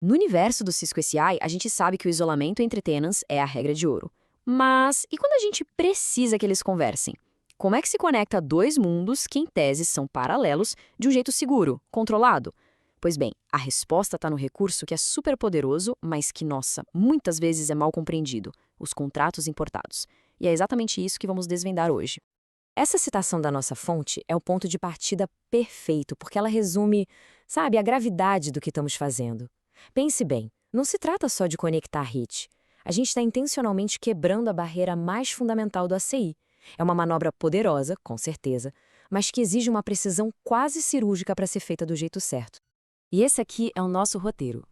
No universo do Cisco SI, a gente sabe que o isolamento entre tenants é a regra de ouro. Mas e quando a gente precisa que eles conversem? Como é que se conecta dois mundos que, em tese, são paralelos de um jeito seguro, controlado? Pois bem, a resposta está no recurso que é super poderoso, mas que, nossa, muitas vezes é mal compreendido: os contratos importados. E é exatamente isso que vamos desvendar hoje. Essa citação da nossa fonte é o ponto de partida perfeito, porque ela resume, sabe, a gravidade do que estamos fazendo. Pense bem, não se trata só de conectar HIT. A gente está intencionalmente quebrando a barreira mais fundamental do ACI. É uma manobra poderosa, com certeza, mas que exige uma precisão quase cirúrgica para ser feita do jeito certo. E esse aqui é o nosso roteiro.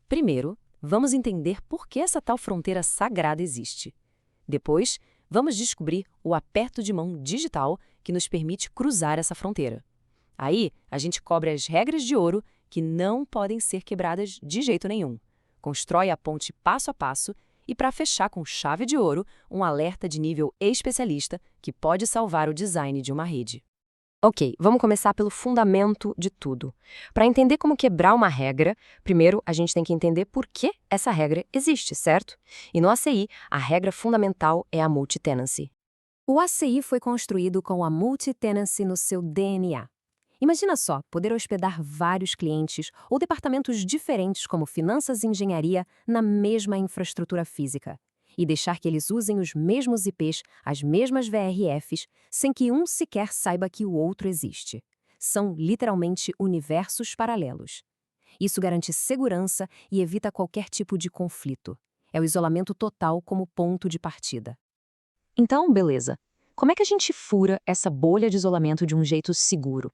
Primeiro, vamos entender por que essa tal fronteira sagrada existe. Depois, vamos descobrir o aperto de mão digital que nos permite cruzar essa fronteira. Aí, a gente cobre as regras de ouro que não podem ser quebradas de jeito nenhum. Constrói a ponte passo a passo e, para fechar com chave de ouro, um alerta de nível especialista que pode salvar o design de uma rede. Ok, vamos começar pelo fundamento de tudo. Para entender como quebrar uma regra, primeiro a gente tem que entender por que essa regra existe, certo? E no ACI, a regra fundamental é a multi-tenancy. O ACI foi construído com a multi-tenancy no seu DNA. Imagina só, poder hospedar vários clientes ou departamentos diferentes como finanças e engenharia na mesma infraestrutura física. E deixar que eles usem os mesmos IPs, as mesmas VRFs, sem que um sequer saiba que o outro existe. São literalmente universos paralelos. Isso garante segurança e evita qualquer tipo de conflito. É o isolamento total como ponto de partida. Então, beleza. Como é que a gente fura essa bolha de isolamento de um jeito seguro?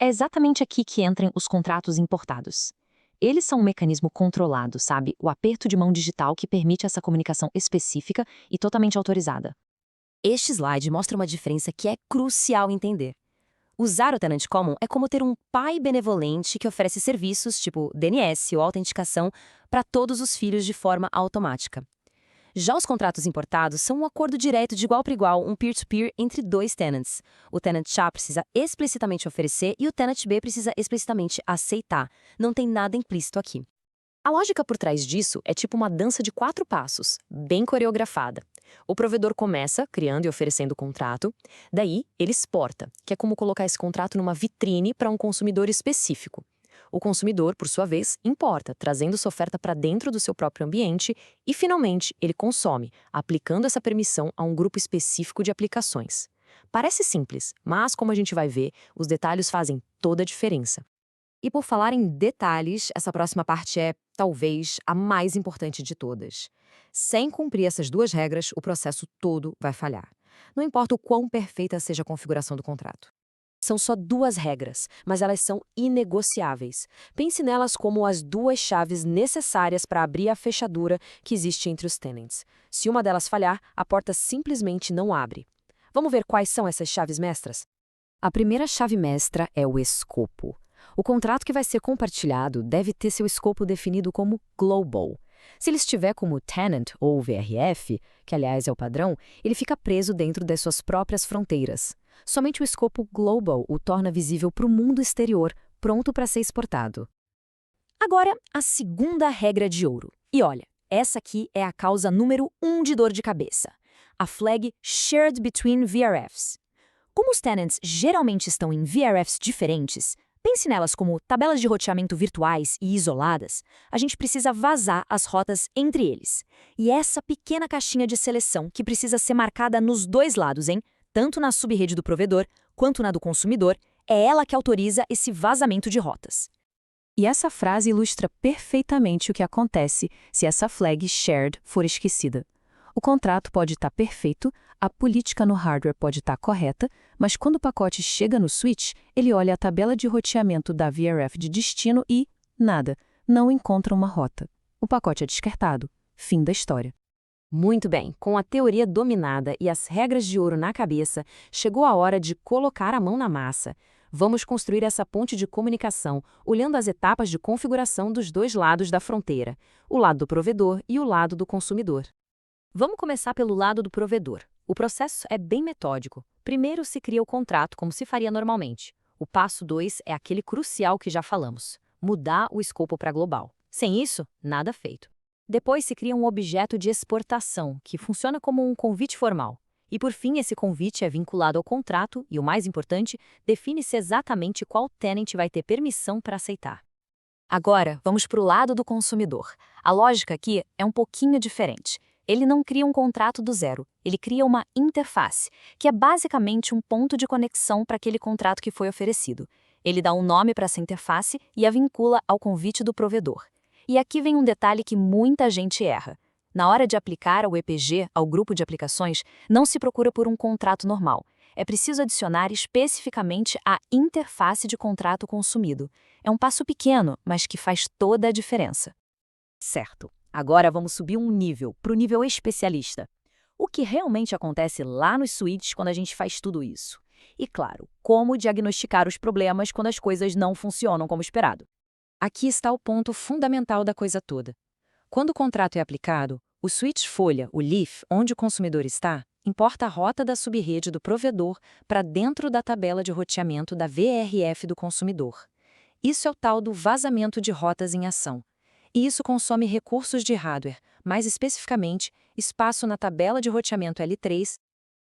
É exatamente aqui que entram os contratos importados. Eles são um mecanismo controlado, sabe? O aperto de mão digital que permite essa comunicação específica e totalmente autorizada. Este slide mostra uma diferença que é crucial entender. Usar o Tenant Common é como ter um pai benevolente que oferece serviços tipo DNS ou autenticação para todos os filhos de forma automática. Já os contratos importados são um acordo direto de igual para igual, um peer-to-peer entre dois tenants. O tenant A precisa explicitamente oferecer e o tenant B precisa explicitamente aceitar. Não tem nada implícito aqui. A lógica por trás disso é tipo uma dança de 4 passos, bem coreografada. O provedor começa criando e oferecendo o contrato, daí ele exporta, que é como colocar esse contrato numa vitrine para um consumidor específico. O consumidor, por sua vez, importa, trazendo sua oferta para dentro do seu próprio ambiente e, finalmente, ele consome, aplicando essa permissão a um grupo específico de aplicações. Parece simples, mas, como a gente vai ver, os detalhes fazem toda a diferença. E por falar em detalhes, essa próxima parte é, talvez, a mais importante de todas. Sem cumprir essas duas regras, o processo todo vai falhar. Não importa o quão perfeita seja a configuração do contrato. São só 2 regras, mas elas são inegociáveis. Pense nelas como as 2 chaves necessárias para abrir a fechadura que existe entre os tenants. Se uma delas falhar, a porta simplesmente não abre. Vamos ver quais são essas chaves mestras? A primeira chave mestra é o escopo. O contrato que vai ser compartilhado deve ter seu escopo definido como global. Se ele estiver como tenant ou VRF, que aliás é o padrão, ele fica preso dentro das suas próprias fronteiras. Somente o escopo global o torna visível para o mundo exterior, pronto para ser exportado. Agora, a segunda regra de ouro. E olha, essa aqui é a causa número 1 de dor de cabeça. A flag Shared Between VRFs. Como os tenants geralmente estão em VRFs diferentes, pense nelas como tabelas de roteamento virtuais e isoladas, a gente precisa vazar as rotas entre eles. E essa pequena caixinha de seleção que precisa ser marcada nos 2 lados, hein? Tanto na subrede do provedor quanto na do consumidor, é ela que autoriza esse vazamento de rotas. E essa frase ilustra perfeitamente o que acontece se essa flag shared for esquecida. O contrato pode estar perfeito, a política no hardware pode estar correta, mas quando o pacote chega no switch, ele olha a tabela de roteamento da VRF de destino e, nada, não encontra uma rota. O pacote é descartado. Fim da história. Muito bem, com a teoria dominada e as regras de ouro na cabeça, chegou a hora de colocar a mão na massa. Vamos construir essa ponte de comunicação, olhando as etapas de configuração dos 2 lados da fronteira, o lado do provedor e o lado do consumidor. Vamos começar pelo lado do provedor. O processo é bem metódico. Primeiro se cria o contrato como se faria normalmente. O passo 2 é aquele crucial que já falamos, mudar o escopo para global. Sem isso, nada feito. Depois se cria um objeto de exportação, que funciona como um convite formal. E por fim, esse convite é vinculado ao contrato e, o mais importante, define-se exatamente qual tenant vai ter permissão para aceitar. Agora, vamos para o lado do consumidor. A lógica aqui é um pouquinho diferente. Ele não cria um contrato do zero, ele cria uma interface, que é basicamente um ponto de conexão para aquele contrato que foi oferecido. Ele dá um nome para essa interface e a vincula ao convite do provedor. E aqui vem um detalhe que muita gente erra. Na hora de aplicar o EPG ao grupo de aplicações, não se procura por um contrato normal. É preciso adicionar especificamente a interface de contrato consumido. É um passo pequeno, mas que faz toda a diferença. Certo. Agora vamos subir um nível, para o nível especialista. O que realmente acontece lá nos suítes quando a gente faz tudo isso? E, claro, como diagnosticar os problemas quando as coisas não funcionam como esperado. Aqui está o ponto fundamental da coisa toda. Quando o contrato é aplicado, o switch folha, o leaf, onde o consumidor está, importa a rota da subrede do provedor para dentro da tabela de roteamento da VRF do consumidor. Isso é o tal do vazamento de rotas em ação. E isso consome recursos de hardware, mais especificamente, espaço na tabela de roteamento L3.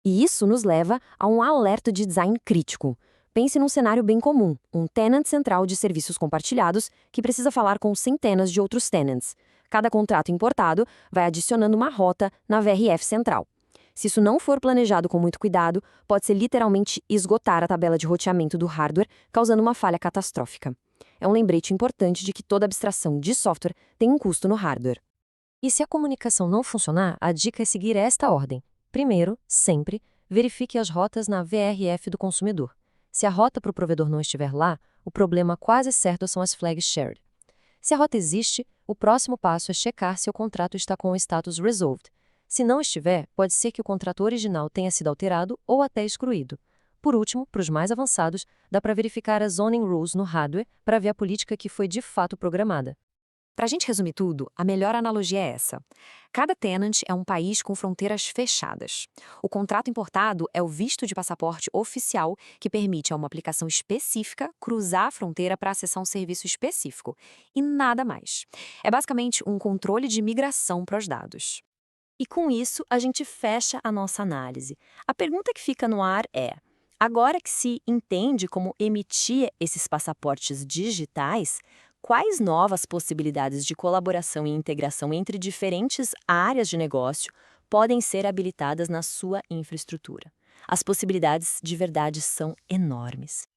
E isso nos leva a um alerta de design crítico. Pense num cenário bem comum, um tenant central de serviços compartilhados que precisa falar com centenas de outros tenants. Cada contrato importado vai adicionando uma rota na VRF central. Se isso não for planejado com muito cuidado, pode-se literalmente esgotar a tabela de roteamento do hardware, causando uma falha catastrófica. É um lembrete importante de que toda abstração de software tem um custo no hardware. E se a comunicação não funcionar, a dica é seguir esta ordem. Primeiro, sempre, verifique as rotas na VRF do consumidor. Se a rota para o provedor não estiver lá, o problema quase certo são as flags shared. Se a rota existe, o próximo passo é checar se o contrato está com o status resolved. Se não estiver, pode ser que o contrato original tenha sido alterado ou até excluído. Por último, para os mais avançados, dá para verificar as zoning rules no hardware para ver a política que foi de fato programada. Para a gente resumir tudo, a melhor analogia é essa. Cada tenant é um país com fronteiras fechadas. O contrato importado é o visto de passaporte oficial que permite a uma aplicação específica cruzar a fronteira para acessar um serviço específico. E nada mais. É basicamente um controle de migração para os dados. E com isso, a gente fecha a nossa análise. A pergunta que fica no ar é: agora que se entende como emitir esses passaportes digitais, quais novas possibilidades de colaboração e integração entre diferentes áreas de negócio podem ser habilitadas na sua infraestrutura? As possibilidades de verdade são enormes.